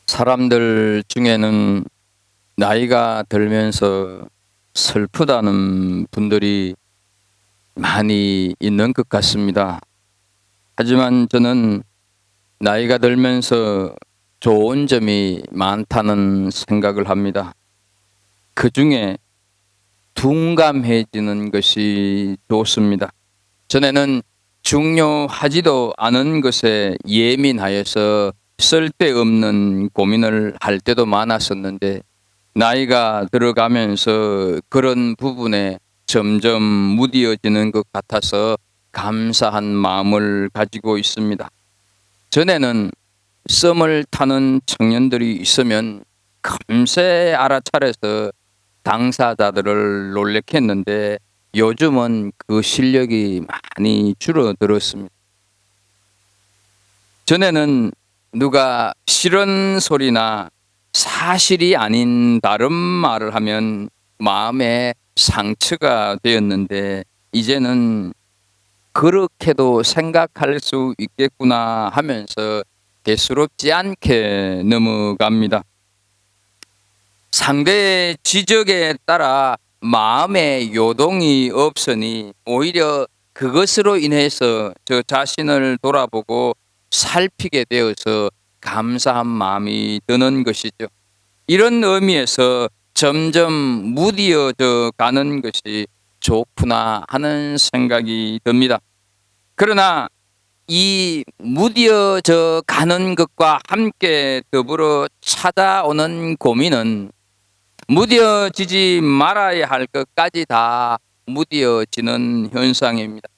사람들 중에는 나이가 들면서 슬프다는 분들이 많이 있는 것 같습니다. 하지만 저는 나이가 들면서 좋은 점이 많다는 생각을 합니다. 그 중에 둔감해지는 것이 좋습니다. 전에는 중요하지도 않은 것에 예민하여서 쓸데없는 고민을 할 때도 많았었는데, 나이가 들어가면서 그런 부분에 점점 무뎌지는 것 같아서 감사한 마음을 가지고 있습니다. 전에는 썸을 타는 청년들이 있으면 금세 알아차려서 당사자들을 놀래게 했는데, 요즘은 그 실력이 많이 줄어들었습니다. 전에는 누가 싫은 소리나 사실이 아닌 다른 말을 하면 마음에 상처가 되었는데, 이제는 그렇게도 생각할 수 있겠구나 하면서 대수롭지 않게 넘어갑니다. 상대의 지적에 따라 마음의 요동이 없으니 오히려 그것으로 인해서 저 자신을 돌아보고 살피게 되어서 감사한 마음이 드는 것이죠. 이런 의미에서 점점 무뎌져 가는 것이 좋구나 하는 생각이 듭니다. 그러나 이 무뎌져 가는 것과 함께 더불어 찾아오는 고민은 무뎌지지 말아야 할 것까지 다 무뎌지는 현상입니다.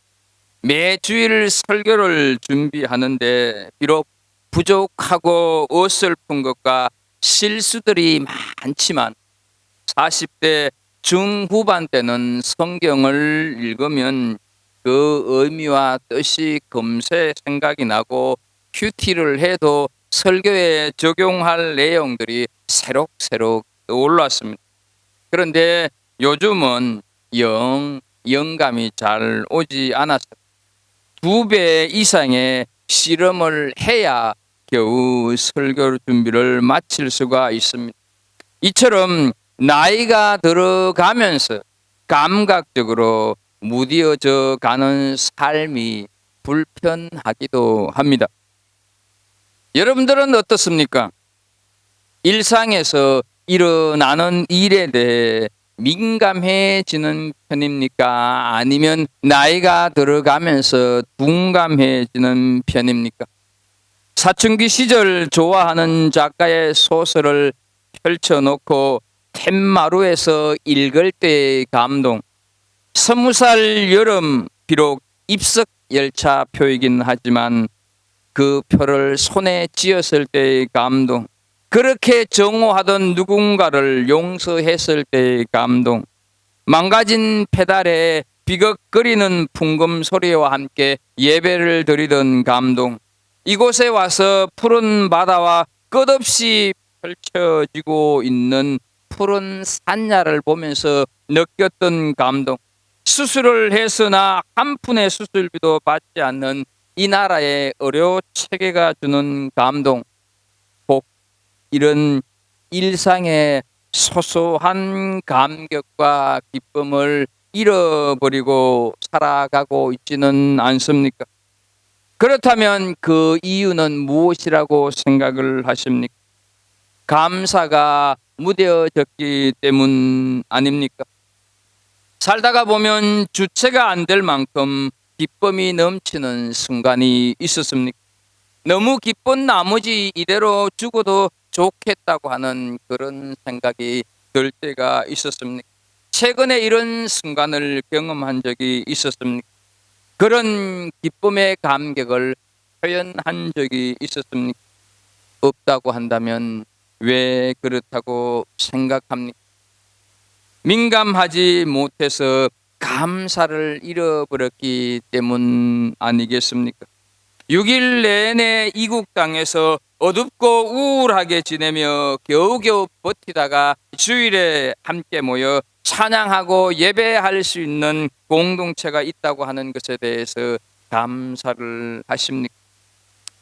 매 주일 설교를 준비하는데 비록 부족하고 어설픈 것과 실수들이 많지만 40대 중후반 때는 성경을 읽으면 그 의미와 뜻이 금세 생각이 나고, 큐티를 해도 설교에 적용할 내용들이 새록새록 떠올랐습니다. 그런데 요즘은 영감이 잘 오지 않아서 2배 이상의 실험을 해야 겨우 설교 준비를 마칠 수가 있습니다. 이처럼 나이가 들어가면서 감각적으로 무뎌져 가는 삶이 불편하기도 합니다. 여러분들은 어떻습니까? 일상에서 일어나는 일에 대해 민감해지는 편입니까? 아니면 나이가 들어가면서 둔감해지는 편입니까? 사춘기 시절 좋아하는 작가의 소설을 펼쳐놓고 툇마루에서 읽을 때의 감동, 20살 여름, 비록 입석 열차 표이긴 하지만 그 표를 손에 쥐었을 때의 감동, 그렇게 정오하던 누군가를 용서했을 때의 감동, 망가진 페달에 비걱거리는 풍금 소리와 함께 예배를 드리던 감동, 이곳에 와서 푸른 바다와 끝없이 펼쳐지고 있는 푸른 산야를 보면서 느꼈던 감동, 수술을 했으나 한 푼의 수술비도 받지 않는 이 나라의 의료 체계가 주는 감동, 꼭 이런 일상의 소소한 감격과 기쁨을 잃어버리고 살아가고 있지는 않습니까? 그렇다면 그 이유는 무엇이라고 생각을 하십니까? 감사가 무뎌졌기 때문 아닙니까? 살다가 보면 주체가 안 될 만큼 기쁨이 넘치는 순간이 있었습니까? 너무 기쁜 나머지 이대로 죽어도 좋겠다고 하는 그런 생각이 들 때가 있었습니까? 최근에 이런 순간을 경험한 적이 있었습니까? 그런 기쁨의 감격을 표현한 적이 있었습니까? 없다고 한다면 왜 그렇다고 생각합니까? 민감하지 못해서 감사를 잃어버렸기 때문 아니겠습니까? 6일 내내 이국 땅에서 어둡고 우울하게 지내며 겨우겨우 버티다가 주일에 함께 모여 찬양하고 예배할 수 있는 공동체가 있다고 하는 것에 대해서 감사를 하십니까?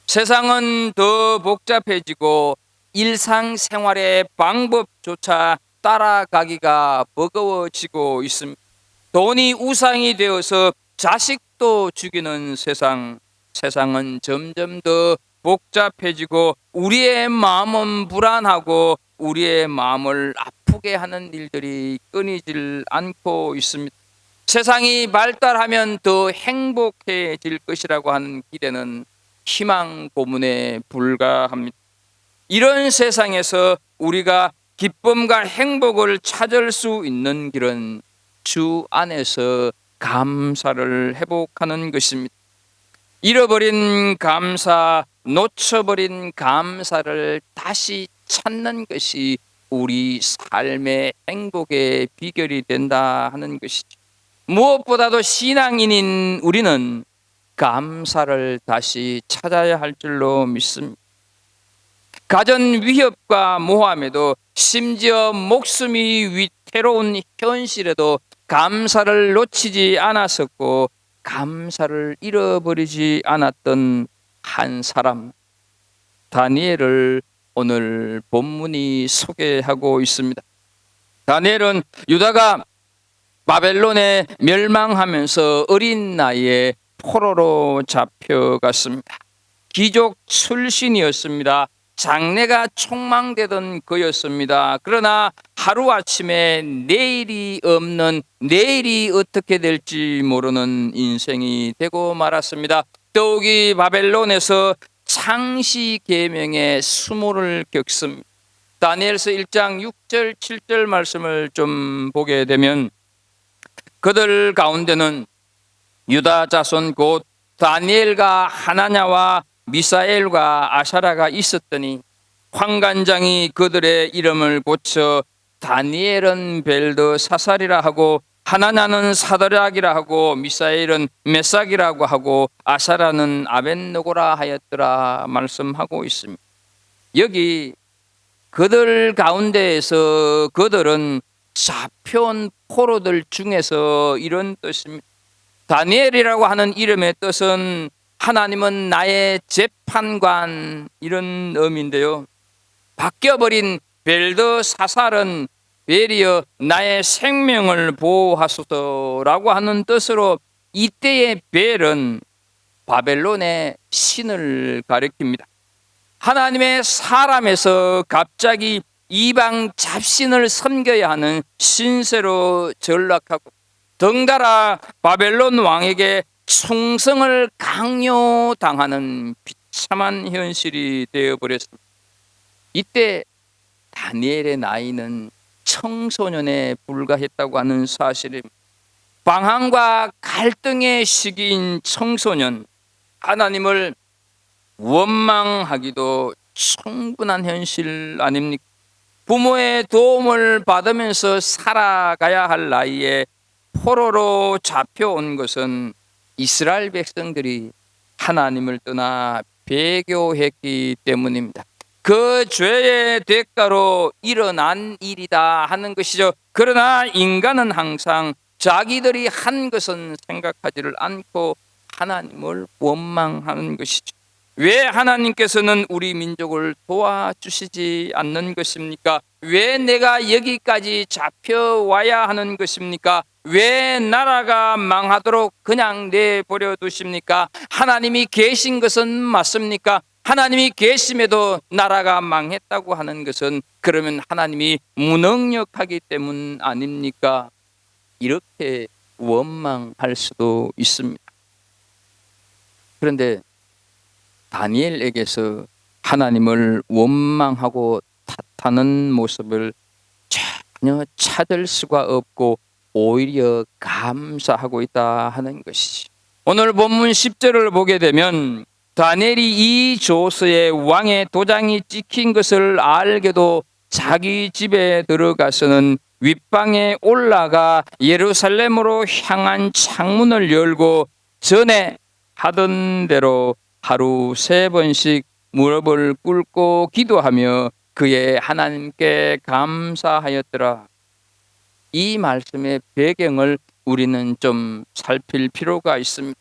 세상은 더 복잡해지고 일상생활의 방법조차 따라가기가 버거워지고 있습니다. 돈이 우상이 되어서 자식도 죽이는 세상은 점점 더 복잡해지고 우리의 마음은 불안하고 우리의 마음을 아프게 하는 일들이 끊이질 않고 있습니다. 세상이 발달하면 더 행복해질 것이라고 하는 기대는 희망 고문에 불과합니다. 이런 세상에서 우리가 기쁨과 행복을 찾을 수 있는 길은 주 안에서 감사를 회복하는 것입니다. 잃어버린 감사, 놓쳐버린 감사를 다시 찾는 것이 우리 삶의 행복의 비결이 된다 하는 것이죠. 무엇보다도 신앙인인 우리는 감사를 다시 찾아야 할 줄로 믿습니다. 가전 위협과 모함에도 심지어 목숨이 위태로운 현실에도 감사를 놓치지 않았었고 감사를 잃어버리지 않았던 한 사람, 다니엘을 오늘 본문이 소개하고 있습니다. 다니엘은 유다가 바벨론에 멸망하면서 어린 나이에 포로로 잡혀갔습니다. 귀족 출신이었습니다. 장래가 촉망되던 그였습니다. 그러나 하루아침에 내일이 없는, 내일이 어떻게 될지 모르는 인생이 되고 말았습니다. 더욱이 바벨론에서 창시 계명의 수모를 겪습니다. 다니엘서 1장 6절 7절 말씀을 좀 보게 되면 그들 가운데는 유다 자손 곧 다니엘과 하나냐와 미사엘과 아사라가 있었더니 환관장이 그들의 이름을 고쳐 다니엘은 벨드사살이라 하고 하나냐는 사드락이라 하고 미사엘은 메삭이라고 하고 아사라는 아벳느고라 하였더라 말씀하고 있습니다. 여기 그들 가운데에서 그들은 잡혀온 포로들 중에서 이런 뜻입니다. 다니엘이라고 하는 이름의 뜻은 하나님은 나의 재판관, 이런 의미인데요. 바뀌어버린 벨드사살은 벨이여 나의 생명을 보호하소서라고 하는 뜻으로 이때의 벨은 바벨론의 신을 가리킵니다. 하나님의 사람에서 갑자기 이방 잡신을 섬겨야 하는 신세로 전락하고 덩달아 바벨론 왕에게 충성을 강요당하는 비참한 현실이 되어버렸습니다. 이때 다니엘의 나이는 청소년에 불과했다고 하는 사실입니다. 방황과 갈등의 시기인 청소년, 하나님을 원망하기도 충분한 현실 아닙니까? 부모의 도움을 받으면서 살아가야 할 나이에 포로로 잡혀온 것은 이스라엘 백성들이 하나님을 떠나 배교했기 때문입니다. 그 죄의 대가로 일어난 일이다 하는 것이죠. 그러나 인간은 항상 자기들이 한 것은 생각하지를 않고 하나님을 원망하는 것이죠. 왜 하나님께서는 우리 민족을 도와주시지 않는 것입니까? 왜 내가 여기까지 잡혀와야 하는 것입니까? 왜 나라가 망하도록 그냥 내버려 두십니까? 하나님이 계신 것은 맞습니까? 하나님이 계심에도 나라가 망했다고 하는 것은 그러면 하나님이 무능력하기 때문 아닙니까? 이렇게 원망할 수도 있습니다. 그런데 다니엘에게서 하나님을 원망하고 탓하는 모습을 전혀 찾을 수가 없고 오히려 감사하고 있다 하는 것이지. 오늘 본문 10절을 보게 되면 다니엘이 이 조서에 왕의 도장이 찍힌 것을 알게도 자기 집에 들어가서는 윗방에 올라가 예루살렘으로 향한 창문을 열고 전에 하던 대로 하루 3번씩 무릎을 꿇고 기도하며 그의 하나님께 감사하였더라. 이 말씀의 배경을 우리는 좀 살필 필요가 있습니다.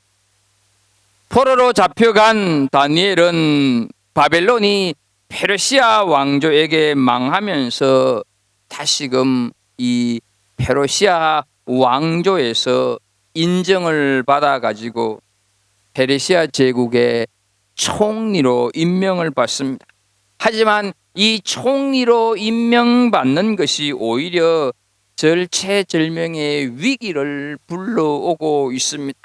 포로로 잡혀간 다니엘은 바벨론이 페르시아 왕조에게 망하면서 다시금 이 페르시아 왕조에서 인정을 받아 가지고 페르시아 제국의 총리로 임명을 받습니다. 하지만 이 총리로 임명받는 것이 오히려 절체절명의 위기를 불러오고 있습니다.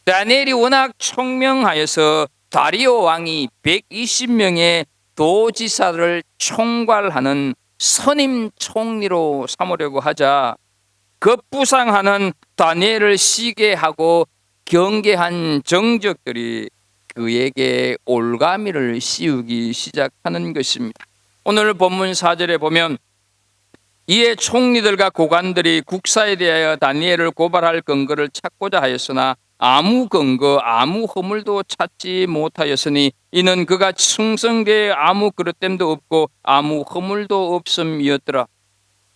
다니엘이 워낙 총명하여서 다리오 왕이 120명의 도지사를 총괄하는 선임 총리로 삼으려고 하자 급부상하는 다니엘을 시기하고 경계한 정적들이 그에게 올가미를 씌우기 시작하는 것입니다. 오늘 본문 4절에 보면 이에 총리들과 고관들이 국사에 대하여 다니엘을 고발할 근거를 찾고자 하였으나 아무 근거 아무 허물도 찾지 못하였으니 이는 그가 충성되어 아무 그릇됨도 없고 아무 허물도 없음이었더라.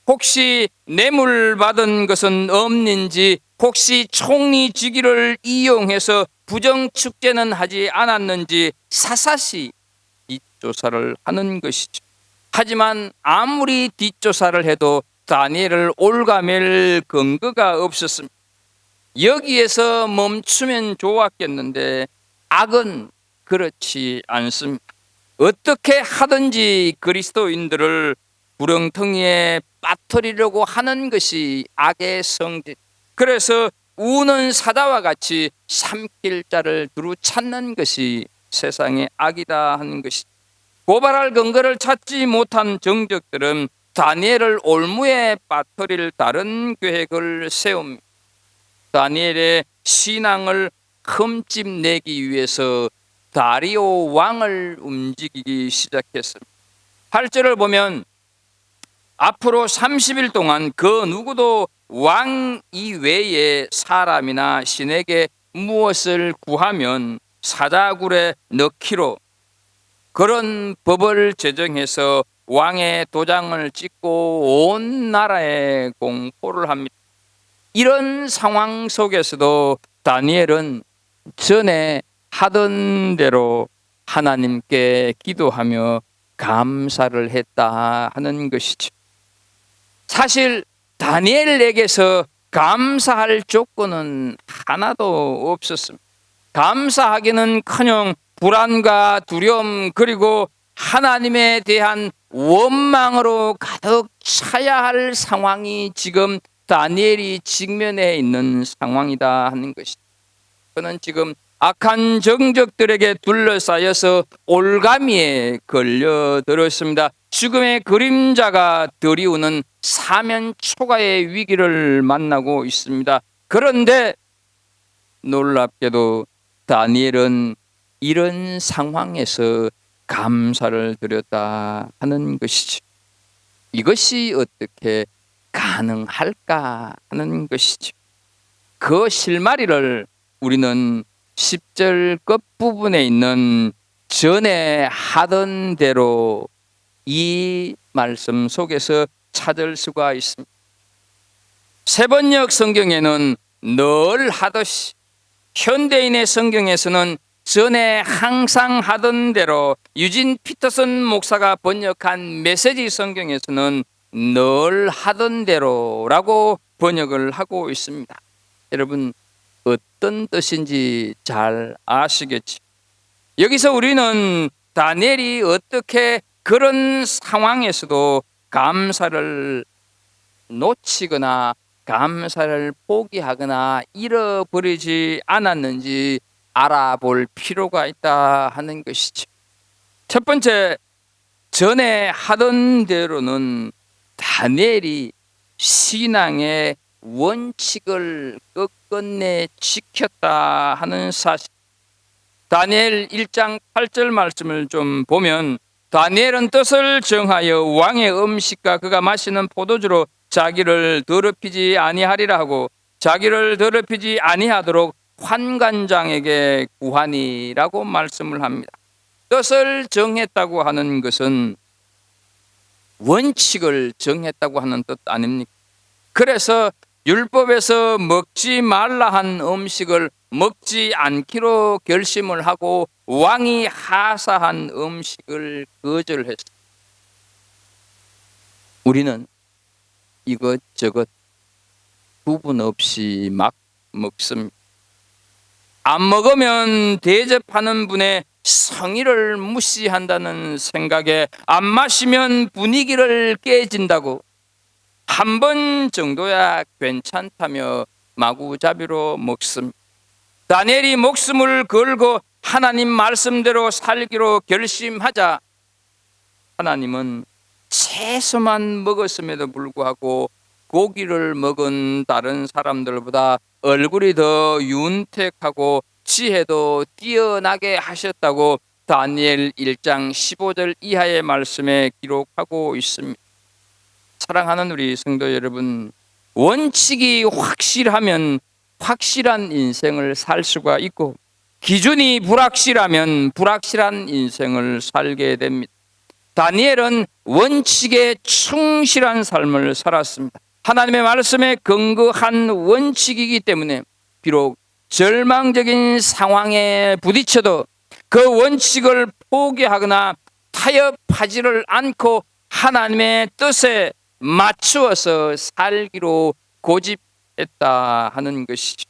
혹시 뇌물 받은 것은 없는지, 혹시 총리 직위를 이용해서 부정 축제는 하지 않았는지 사사시 뒷조사를 하는 것이죠. 하지만 아무리 뒷조사를 해도 다니엘을 올가맬 근거가 없었습니다. 여기에서 멈추면 좋았겠는데 악은 그렇지 않습니다. 어떻게 하든지 그리스도인들을 구렁텅이에 빠뜨리려고 하는 것이 악의 성질. 그래서 우는 사자와 같이 삼킬 자를 두루 찾는 것이 세상의 악이다 하는 것이. 고발할 근거를 찾지 못한 정적들은 다니엘을 올무에 빠뜨릴 다른 계획을 세웁니다. 다니엘의 신앙을 흠집내기 위해서 다리오 왕을 움직이기 시작했습니다. 8절을 보면 앞으로 30일 동안 그 누구도 왕 이외의 사람이나 신에게 무엇을 구하면 사자굴에 넣기로 그런 법을 제정해서 왕의 도장을 찍고 온 나라에 공포를 합니다. 이런 상황 속에서도 다니엘은 전에 하던 대로 하나님께 기도하며 감사를 했다 하는 것이죠. 사실 다니엘에게서 감사할 조건은 하나도 없었습니다. 감사하기는커녕 불안과 두려움 그리고 하나님에 대한 원망으로 가득 차야 할 상황이 지금 다니엘이 직면해 있는 상황이다 하는 것이죠. 그는 지금 악한 정적들에게 둘러싸여서 올가미에 걸려들었습니다. 죽음의 그림자가 드리우는 사면 초가의 위기를 만나고 있습니다. 그런데 놀랍게도 다니엘은 이런 상황에서 감사를 드렸다 하는 것이죠. 이것이 어떻게 가능할까 하는 것이죠. 그 실마리를 우리는 10절 끝부분에 있는 전에 하던 대로 이 말씀 속에서 찾을 수가 있습니다. 세번역 성경에는 늘 하듯이, 현대인의 성경에서는 전에 항상 하던 대로, 유진 피터슨 목사가 번역한 메시지 성경에서는 늘 하던 대로라고 번역을 하고 있습니다. 여러분 어떤 뜻인지 잘 아시겠죠? 여기서 우리는 다니엘이 어떻게 그런 상황에서도 감사를 놓치거나 감사를 포기하거나 잃어버리지 않았는지 알아볼 필요가 있다 하는 것이죠. 첫 번째, 전에 하던 대로는 다니엘이 신앙의 원칙을 끝끝내 지켰다 하는 사실. 다니엘 1장 8절 말씀을 좀 보면 다니엘은 뜻을 정하여 왕의 음식과 그가 마시는 포도주로 자기를 더럽히지 아니하리라 하고 자기를 더럽히지 아니하도록 환관장에게 구하니라고 말씀을 합니다. 뜻을 정했다고 하는 것은 원칙을 정했다고 하는 뜻 아닙니까? 그래서 율법에서 먹지 말라 한 음식을 먹지 않기로 결심을 하고 왕이 하사한 음식을 거절했습니다. 우리는 이것저것 구분 없이 막 먹습니다. 안 먹으면 대접하는 분의 성의를 무시한다는 생각에 안 마시면 분위기를 깨진다고 한 번 정도야 괜찮다며 마구잡이로 먹습니다. 다니엘이 목숨을 걸고 하나님 말씀대로 살기로 결심하자 하나님은 채소만 먹었음에도 불구하고 고기를 먹은 다른 사람들보다 얼굴이 더 윤택하고 지혜도 뛰어나게 하셨다고 다니엘 1장 15절 이하의 말씀에 기록하고 있습니다. 사랑하는 우리 성도 여러분, 원칙이 확실하면 확실한 인생을 살 수가 있고 기준이 불확실하면 불확실한 인생을 살게 됩니다. 다니엘은 원칙에 충실한 삶을 살았습니다. 하나님의 말씀에 근거한 원칙이기 때문에 비록 절망적인 상황에 부딪혀도 그 원칙을 포기하거나 타협하지를 않고 하나님의 뜻에 맞추어서 살기로 고집했다 하는 것이죠.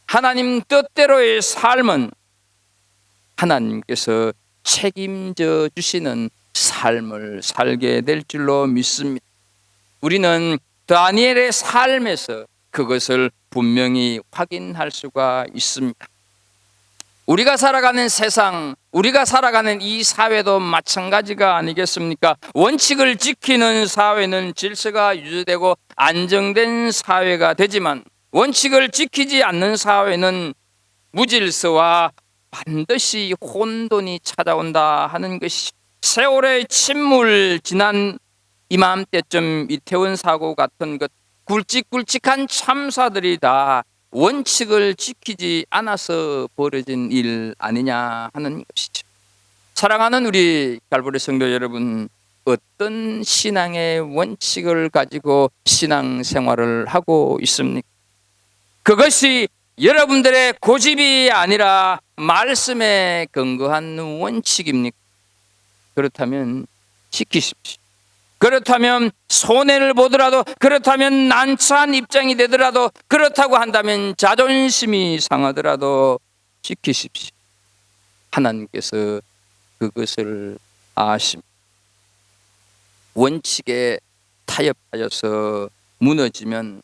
하나님 뜻대로의 삶은 하나님께서 책임져 주시는 삶을 살게 될 줄로 믿습니다. 우리는 다니엘의 삶에서 그것을 분명히 확인할 수가 있습니다. 우리가 살아가는 세상, 우리가 살아가는 이 사회도 마찬가지가 아니겠습니까? 원칙을 지키는 사회는 질서가 유지되고 안정된 사회가 되지만 원칙을 지키지 않는 사회는 무질서와 반드시 혼돈이 찾아온다 하는 것이 세월의 침몰 지난 이맘때쯤 이태원 사고 같은 것 굵직굵직한 참사들이 다 원칙을 지키지 않아서 벌어진 일 아니냐 하는 것이죠. 사랑하는 우리 갈보리 성도 여러분, 어떤 신앙의 원칙을 가지고 신앙생활을 하고 있습니까? 그것이 여러분들의 고집이 아니라 말씀에 근거한 원칙입니까? 그렇다면 지키십시오. 그렇다면 손해를 보더라도, 그렇다면 난처한 입장이 되더라도, 그렇다고 한다면 자존심이 상하더라도 지키십시오. 하나님께서 그것을 아십니다. 원칙에 타협하여서 무너지면,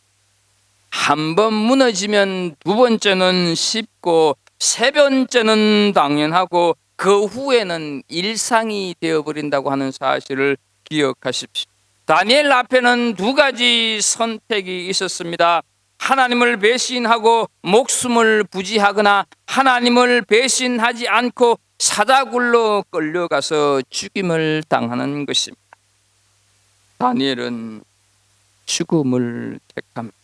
한 번 무너지면 두 번째는 쉽고 세 번째는 당연하고 그 후에는 일상이 되어버린다고 하는 사실을 기억하십시오. 다니엘 앞에는 두 가지 선택이 있었습니다. 하나님을 배신하고 목숨을 부지하거나 하나님을 배신하지 않고 사자굴로 끌려가서 죽임을 당하는 것입니다. 다니엘은 죽음을 택합니다.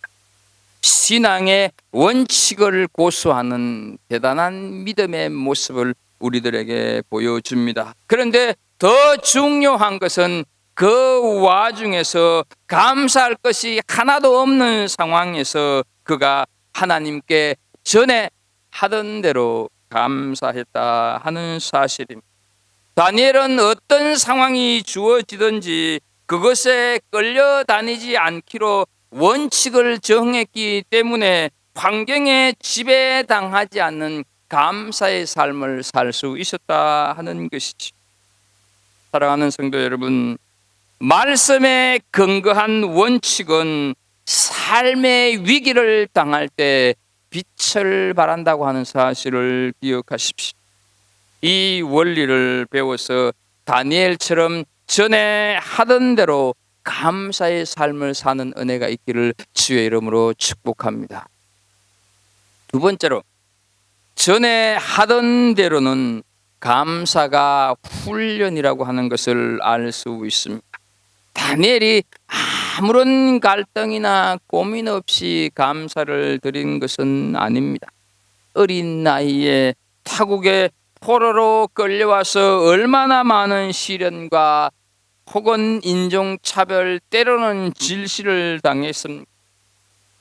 신앙의 원칙을 고수하는 대단한 믿음의 모습을 우리들에게 보여줍니다. 그런데 더 중요한 것은 그 와중에서 감사할 것이 하나도 없는 상황에서 그가 하나님께 전에 하던 대로 감사했다 하는 사실입니다. 다니엘은 어떤 상황이 주어지든지 그것에 끌려다니지 않기로 원칙을 정했기 때문에 환경에 지배당하지 않는 감사의 삶을 살 수 있었다 하는 것이죠. 사랑하는 성도 여러분, 말씀에 근거한 원칙은 삶의 위기를 당할 때 빛을 발한다고 하는 사실을 기억하십시오. 이 원리를 배워서 다니엘처럼 전에 하던 대로 감사의 삶을 사는 은혜가 있기를 주의 이름으로 축복합니다. 두 번째로, 전에 하던 대로는 감사가 훈련이라고 하는 것을 알 수 있습니다. 다니엘이 아무런 갈등이나 고민 없이 감사를 드린 것은 아닙니다. 어린 나이에 타국에 포로로 끌려와서 얼마나 많은 시련과 혹은 인종차별, 때로는 질시를 당했습니다.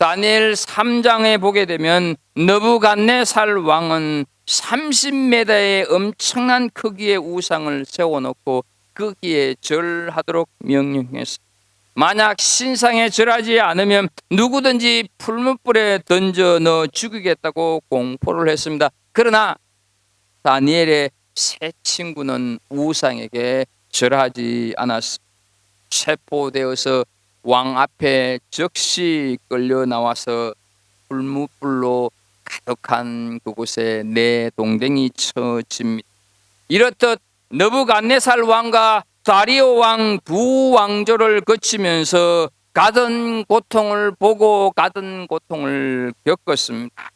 다니엘 3장에 보게 되면 느부갓네살 왕은 30m의 엄청난 크기의 우상을 세워놓고 거기에 절하도록 명령했어. 만약 신상에 절하지 않으면 누구든지 풀무불에 던져 넣어 죽이겠다고 공포를 했습니다. 그러나 다니엘의 세 친구는 우상에게 절하지 않았습니다. 체포되어서 왕 앞에 즉시 끌려 나와서 풀무불로 가득한 그곳에 내 동댕이 쳐집니다. 이렇듯 느부갓네살 왕과 다리오 왕 두 왕조를 거치면서 가던 고통을 보고 가던 고통을 겪었습니다.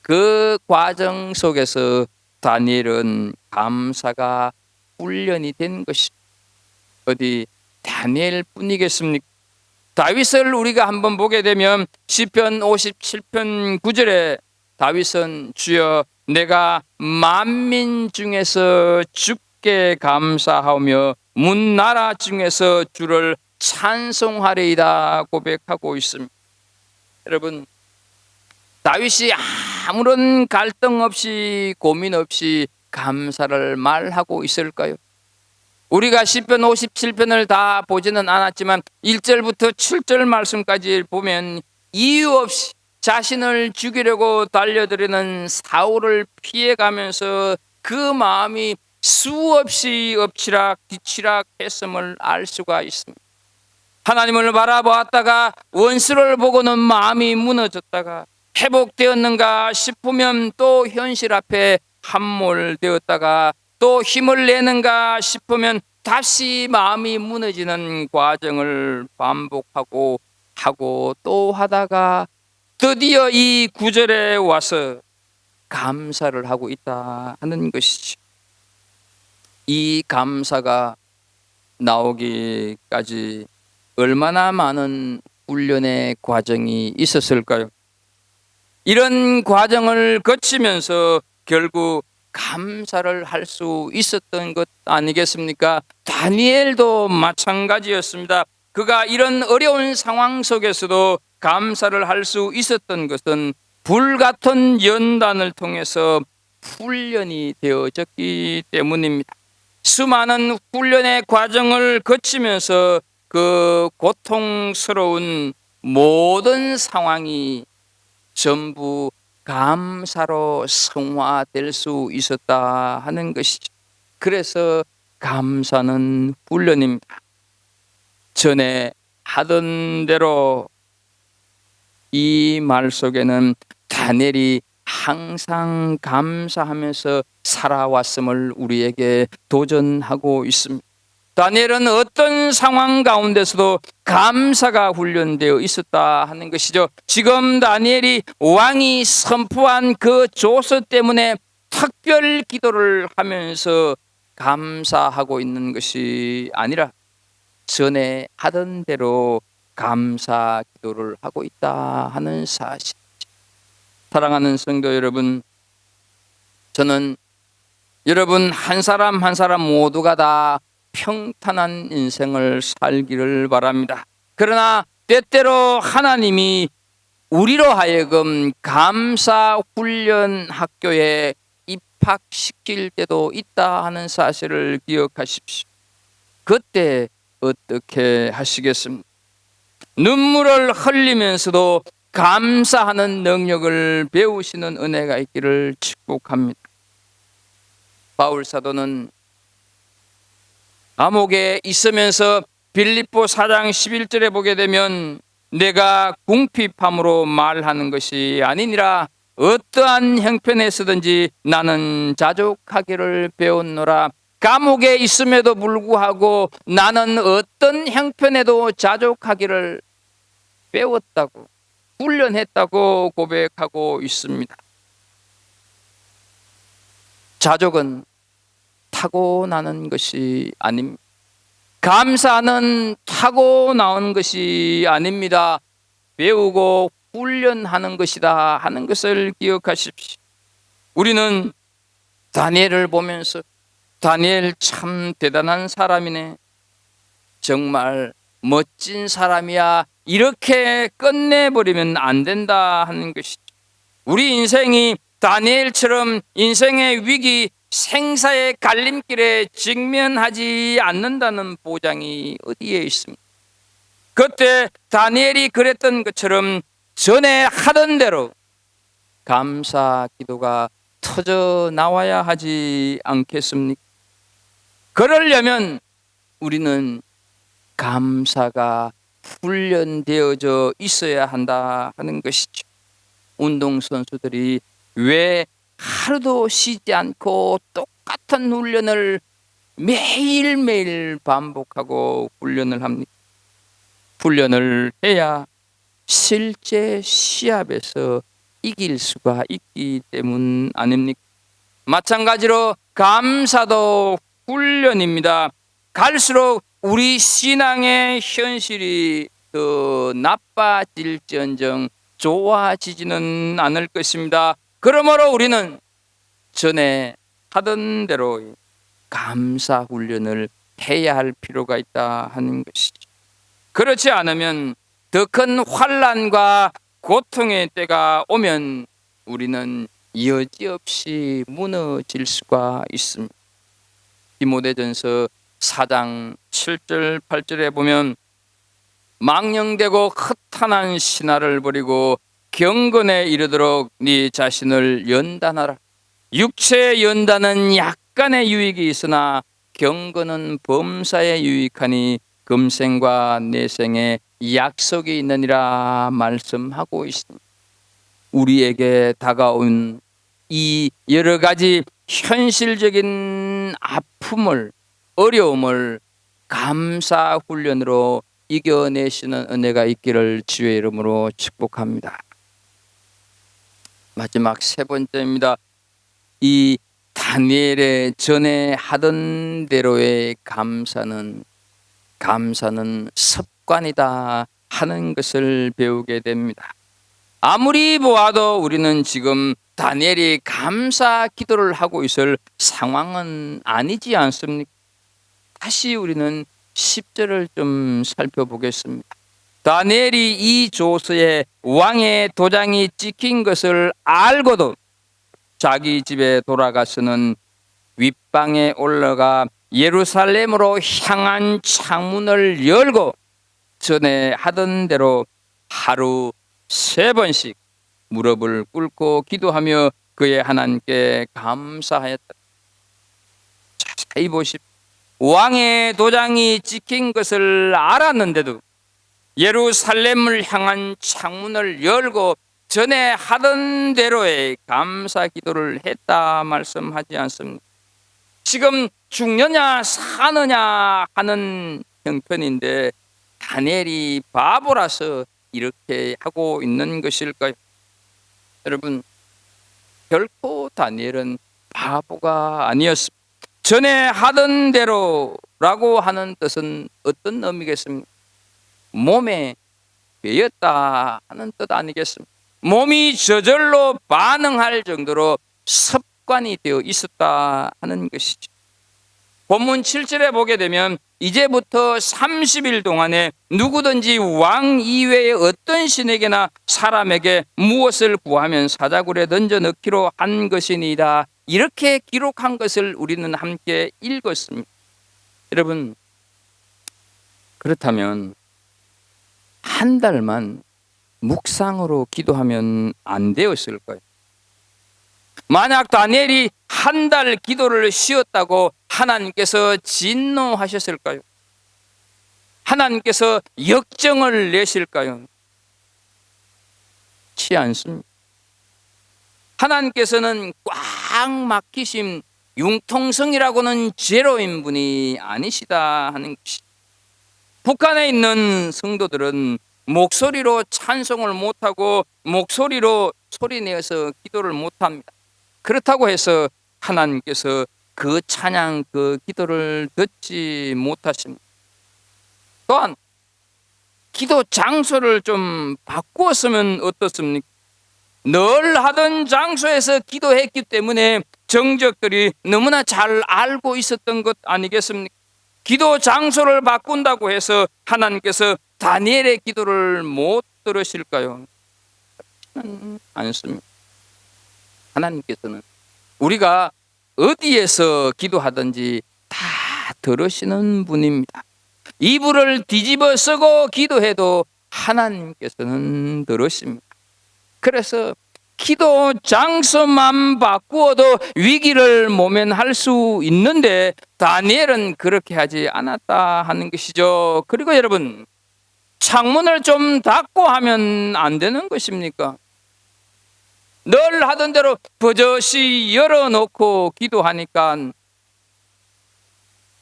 그 과정 속에서 다니엘은 감사가 훈련이 된 것입니다. 어디 다니엘뿐이겠습니까? 다윗을 우리가 한번 보게 되면 시편 57편 9절에 다윗은 주여 내가 만민 중에서 주께 감사하며 문나라 중에서 주를 찬송하리이다 고백하고 있습니다. 여러분, 다윗이 아무런 갈등 없이 고민 없이 감사를 말하고 있을까요? 우리가 시편 57편을 다 보지는 않았지만 1절부터 7절 말씀까지 보면 이유 없이 자신을 죽이려고 달려들이는 사울을 피해가면서 그 마음이 수없이 엎치락 뒤치락 했음을 알 수가 있습니다. 하나님을 바라보았다가 원수를 보고는 마음이 무너졌다가 회복되었는가 싶으면 또 현실 앞에 함몰되었다가 또 힘을 내는가 싶으면 다시 마음이 무너지는 과정을 반복하고 하고 또 하다가 드디어 이 구절에 와서 감사를 하고 있다 하는 것이죠. 이 감사가 나오기까지 얼마나 많은 훈련의 과정이 있었을까요? 이런 과정을 거치면서 결국 감사를 할 수 있었던 것 아니겠습니까? 다니엘도 마찬가지였습니다. 그가 이런 어려운 상황 속에서도 감사를 할 수 있었던 것은 불같은 연단을 통해서 훈련이 되어졌기 때문입니다. 수많은 훈련의 과정을 거치면서 그 고통스러운 모든 상황이 전부 감사로 성화될 수 있었다 하는 것이죠. 그래서 감사는 훈련입니다. 전에 하던 대로 이 말 속에는 다니엘이 항상 감사하면서 살아왔음을 우리에게 도전하고 있습니다. 다니엘은 어떤 상황 가운데서도 감사가 훈련되어 있었다 하는 것이죠. 지금 다니엘이 왕이 선포한 그 조서 때문에 특별 기도를 하면서 감사하고 있는 것이 아니라 전에 하던 대로 감사 기도를 하고 있다 하는 사실. 사랑하는 성도 여러분, 저는 여러분 한 사람 한 사람 모두가 다 평탄한 인생을 살기를 바랍니다. 그러나 때때로 하나님이 우리로 하여금 감사 훈련 학교에 입학시킬 때도 있다 하는 사실을 기억하십시오. 그때 어떻게 하시겠습니까? 눈물을 흘리면서도 감사하는 능력을 배우시는 은혜가 있기를 축복합니다. 바울 사도는 감옥에 있으면서 빌립보 4장 11절에 보게 되면 내가 궁핍함으로 말하는 것이 아니니라 어떠한 형편에서든지 나는 자족하기를 배웠노라. 감옥에 있음에도 불구하고 나는 어떤 형편에도 자족하기를 배웠다고 훈련했다고 고백하고 있습니다. 자족은 타고나는 것이 아닙니다. 감사는 타고나온 것이 아닙니다. 배우고 훈련하는 것이다 하는 것을 기억하십시오. 우리는 다니엘을 보면서 다니엘 참 대단한 사람이네, 정말 멋진 사람이야 이렇게 끝내버리면 안 된다 하는 것이죠. 우리 인생이 다니엘처럼 인생의 위기, 생사의 갈림길에 직면하지 않는다는 보장이 어디에 있습니까? 그때 다니엘이 그랬던 것처럼 전에 하던 대로 감사 기도가 터져 나와야 하지 않겠습니까? 그러려면 우리는 감사가 훈련되어져 있어야 한다 하는 것이죠. 운동선수들이 왜 하루도 쉬지 않고 똑같은 훈련을 매일매일 반복하고 훈련을 합니까? 훈련을 해야 실제 시합에서 이길 수가 있기 때문 아닙니까? 마찬가지로 감사도 훈련입니다. 갈수록 우리 신앙의 현실이 더 나빠질지언정 좋아지지는 않을 것입니다. 그러므로 우리는 전에 하던 대로 감사 훈련을 해야 할 필요가 있다 하는 것이죠. 그렇지 않으면 더 큰 환난과 고통의 때가 오면 우리는 여지없이 무너질 수가 있습니다. 디모데전서 4장 7절 8절에 보면 망령되고 허탄한 신화를 버리고 경건에 이르도록 네 자신을 연단하라. 육체의 연단은 약간의 유익이 있으나 경건은 범사에 유익하니 금생과 내생에 약속이 있느니라 말씀하고 있습니다. 우리에게 다가온 이 여러 가지 현실적인 아픔을, 어려움을 감사 훈련으로 이겨내시는 은혜가 있기를 주의 이름으로 축복합니다. 마지막 세 번째입니다. 이 다니엘의 전에 하던 대로의 감사는 습관이다 하는 것을 배우게 됩니다. 아무리 보아도 우리는 지금 다니엘이 감사 기도를 하고 있을 상황은 아니지 않습니까? 다시 우리는 10절을 좀 살펴보겠습니다. 다니엘이 이 조서에 왕의 도장이 찍힌 것을 알고도 자기 집에 돌아가서는 윗방에 올라가 예루살렘으로 향한 창문을 열고 전에 하던 대로 하루 3번씩 무릎을 꿇고 기도하며 그의 하나님께 감사하였다. 자세히 보십시오. 왕의 도장이 찍힌 것을 알았는데도 예루살렘을 향한 창문을 열고 전에 하던 대로의 감사 기도를 했다 말씀하지 않습니까? 지금 죽느냐 사느냐 하는 형편인데 다니엘이 바보라서 이렇게 하고 있는 것일까요? 여러분, 결코 다니엘은 바보가 아니었습니다. 전에 하던 대로라고 하는 뜻은 어떤 의미겠습니까? 몸에 배였다 하는 뜻 아니겠습니까? 몸이 저절로 반응할 정도로 습관이 되어 있었다 하는 것이죠. 본문 7절에 보게 되면 이제부터 30일 동안에 누구든지 왕 이외의 어떤 신에게나 사람에게 무엇을 구하면 사자굴에 던져 넣기로 한 것이니이다. 이렇게 기록한 것을 우리는 함께 읽었습니다. 여러분, 그렇다면 한 달만 묵상으로 기도하면 안 되었을까요? 만약 다니엘이 한 달 기도를 쉬었다고 하나님께서 진노하셨을까요? 하나님께서 역정을 내실까요? 그렇지 않습니다. 하나님께서는 꽉 막히신 융통성이라고는 제로인 분이 아니시다 하는 것이죠. 북한에 있는 성도들은 목소리로 찬송을 못하고 목소리로 소리내어서 기도를 못합니다. 그렇다고 해서 하나님께서 그 찬양, 그 기도를 듣지 못하십니다. 또한 기도 장소를 좀 바꾸었으면 어떻습니까? 늘 하던 장소에서 기도했기 때문에 정적들이 너무나 잘 알고 있었던 것 아니겠습니까? 기도 장소를 바꾼다고 해서 하나님께서 다니엘의 기도를 못 들으실까요? 않습니다. 하나님께서는 우리가 어디에서 기도하든지 다 들으시는 분입니다. 이불을 뒤집어 쓰고 기도해도 하나님께서는 들으십니다. 그래서 기도 장소만 바꾸어도 위기를 모면할 수 있는데 다니엘은 그렇게 하지 않았다 하는 것이죠. 그리고 여러분, 창문을 좀 닫고 하면 안 되는 것입니까? 늘 하던 대로 버젓이 열어놓고 기도하니까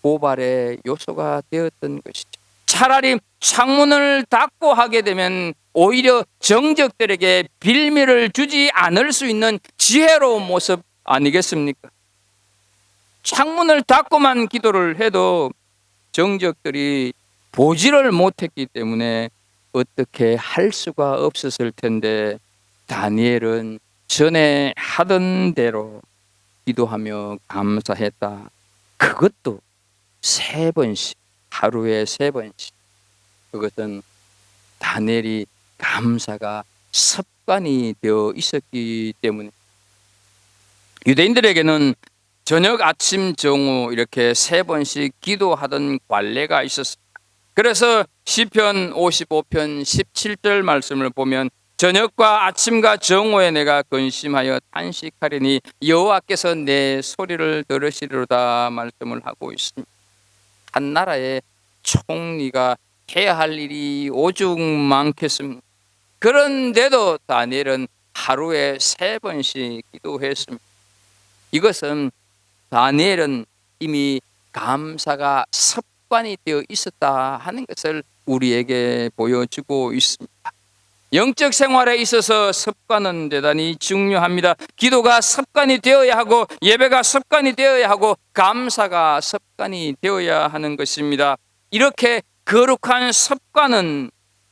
고발의 요소가 되었던 것이죠. 차라리 창문을 닫고 하게 되면 오히려 정적들에게 빌미를 주지 않을 수 있는 지혜로운 모습 아니겠습니까? 창문을 닫고만 기도를 해도 정적들이 보지를 못했기 때문에 어떻게 할 수가 없었을 텐데 다니엘은 전에 하던 대로 기도하며 감사했다. 그것도 3번씩, 하루에 3번씩. 그것은 다니엘이 감사가 습관이 되어 있었기 때문에 유대인들에게는 저녁, 아침, 정오 이렇게 3번씩 기도하던 관례가 있었습니다. 그래서 시편 55편 17절 말씀을 보면 저녁과 아침과 정오에 내가 근심하여 탄식하리니 여호와께서 내 소리를 들으시리로다 말씀을 하고 있습니다. 한 나라의 총리가 해야 할 일이 오죽 많겠습니까? 그런데도 다니엘은 하루에 3번씩 기도했습니다. 이것은 다니엘은 이미 감사가 습관이 되어 있었다 하는 것을 우리에게 보여주고 있습니다. 영적 생활에 있어서 습관은 대단히 중요합니다. 기도가 습관이 되어야 하고 예배가 습관이 되어야 하고 감사가 습관이 되어야 하는 것입니다. 이렇게 거룩한 습관은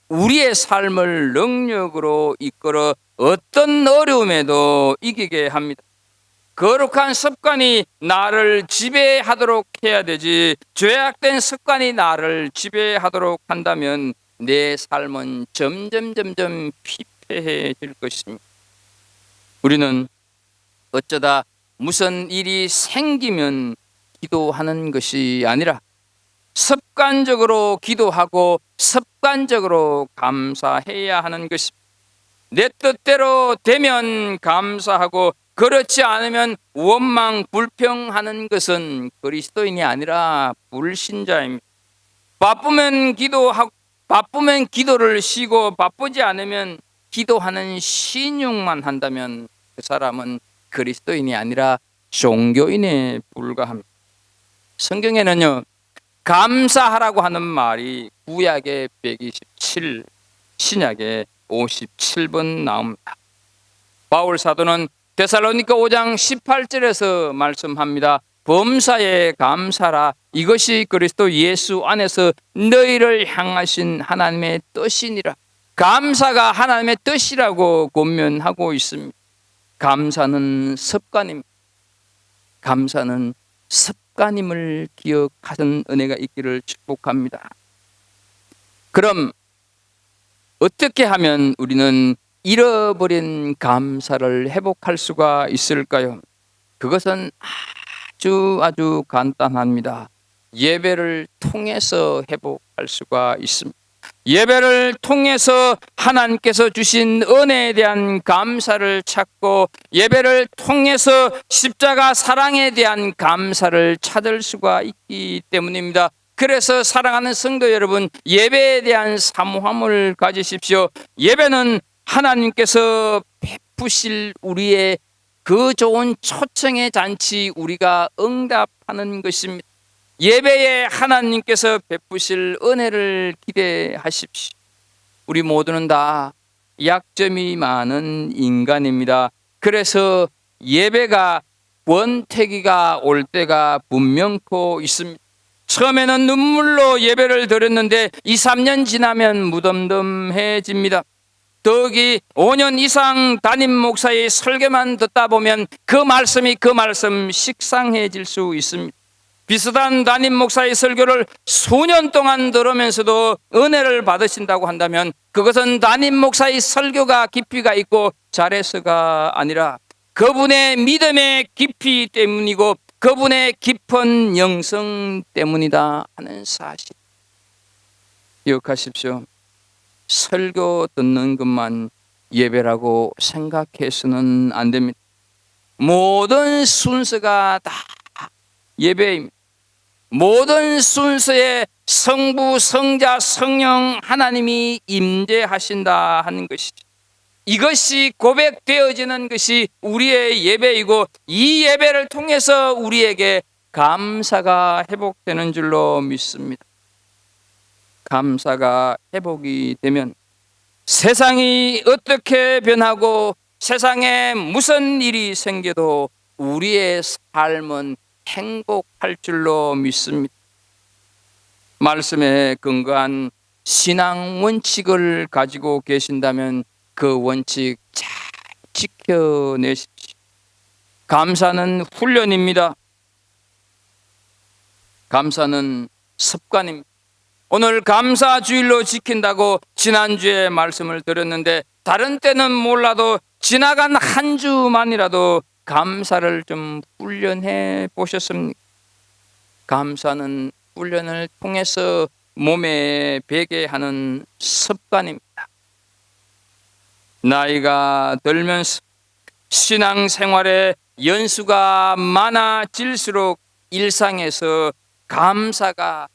우리의 삶을 능력으로 이끌어 어떤 어려움에도 이기게 합니다. 거룩한 습관이 나를 지배하도록 해야 되지 죄악된 습관이 나를 지배하도록 한다면 내 삶은 점점 피폐해질 것입니다. 우리는 어쩌다 무슨 일이 생기면 기도하는 것이 아니라 습관적으로 기도하고 습관적으로 감사해야 하는 것입니다. 내 뜻대로 되면 감사하고 그렇지 않으면 원망 불평하는 것은 그리스도인이 아니라 불신자입니다. 바쁘면 기도를 쉬고 바쁘지 않으면 기도하는 신용만 한다면 그 사람은 그리스도인이 아니라 종교인에 불과합니다. 성경에는요, 감사하라고 하는 말이 구약에 127, 신약에 57번 나옵니다. 바울 사도는 데살로니가 5장 18절에서 말씀합니다. 범사에 감사라. 이것이 그리스도 예수 안에서 너희를 향하신 하나님의 뜻이니라. 감사가 하나님의 뜻이라고 권면하고 있습니다. 감사는 습관입니다. 감사는 습관임을 기억하는 은혜가 있기를 축복합니다. 그럼 어떻게 하면 우리는 잃어버린 감사를 회복할 수가 있을까요? 그것은 아주 간단합니다. 예배를 통해서 회복할 수가 있습니다. 예배를 통해서 하나님께서 주신 은혜에 대한 감사를 찾고 예배를 통해서 십자가 사랑에 대한 감사를 찾을 수가 있기 때문입니다. 그래서 사랑하는 성도 여러분, 예배에 대한 사모함을 가지십시오. 예배는 하나님께서 베푸실 우리의 그 좋은 초청의 잔치, 우리가 응답하는 것입니다. 예배에 하나님께서 베푸실 은혜를 기대하십시오. 우리 모두는 다 약점이 많은 인간입니다. 그래서 예배가 권태기가 올 때가 분명코 있습니다. 처음에는 눈물로 예배를 드렸는데 2, 3년 지나면 무덤덤해집니다. 더욱이 5년 이상 담임 목사의 설교만 듣다 보면 그 말씀 식상해질 수 있습니다. 비슷한 담임 목사의 설교를 수년 동안 들으면서도 은혜를 받으신다고 한다면 그것은 담임 목사의 설교가 깊이가 있고 잘해서가 아니라 그분의 믿음의 깊이 때문이고 그분의 깊은 영성 때문이다 하는 사실 기억하십시오. 설교 듣는 것만 예배라고 생각해서는 안 됩니다. 모든 순서가 다 예배입니다. 모든 순서에 성부, 성자, 성령 하나님이 임재하신다 하는 것이죠. 이것이 고백되어지는 것이 우리의 예배이고 이 예배를 통해서 우리에게 감사가 회복되는 줄로 믿습니다. 감사가 회복이 되면 세상이 어떻게 변하고 세상에 무슨 일이 생겨도 우리의 삶은 행복할 줄로 믿습니다. 말씀에 근거한 신앙 원칙을 가지고 계신다면 그 원칙 잘 지켜내십시오. 감사는 훈련입니다. 감사는 습관입니다. 오늘 감사주일로 지킨다고 지난주에 말씀을 드렸는데 다른 때는 몰라도 지나간 한 주만이라도 감사를 좀 훈련해 보셨습니까? 감사는 훈련을 통해서 몸에 배게 하는 습관입니다. 나이가 들면서 신앙생활에 연수가 많아질수록 일상에서 감사가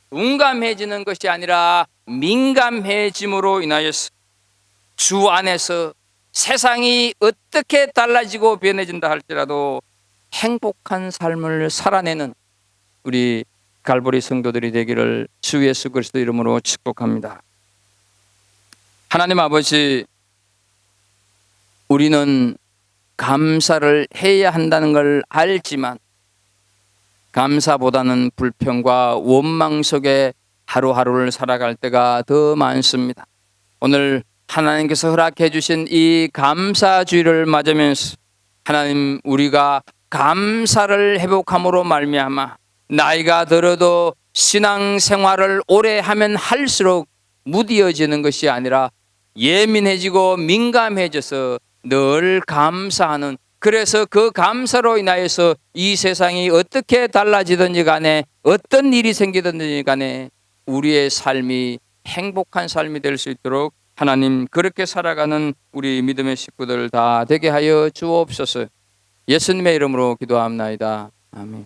둔감해지는 것이 아니라 민감해짐으로 인하여서 주 안에서 세상이 어떻게 달라지고 변해진다 할지라도 행복한 삶을 살아내는 우리 갈보리 성도들이 되기를 주 예수 그리스도 이름으로 축복합니다. 하나님 아버지, 우리는 감사를 해야 한다는 걸 알지만 감사보다는 불평과 원망 속에 하루하루를 살아갈 때가 더 많습니다. 오늘 하나님께서 허락해 주신 이 감사주의를 맞으면서 하나님, 우리가 감사를 회복함으로 말미암아 나이가 들어도 신앙생활을 오래 하면 할수록 무뎌지는 것이 아니라 예민해지고 민감해져서 늘 감사하는, 그래서 그 감사로 인하여서 이 세상이 어떻게 달라지든지 간에 어떤 일이 생기든지 간에 우리의 삶이 행복한 삶이 될 수 있도록 하나님, 그렇게 살아가는 우리 믿음의 식구들 다 되게 하여 주옵소서. 예수님의 이름으로 기도합나이다. 아멘.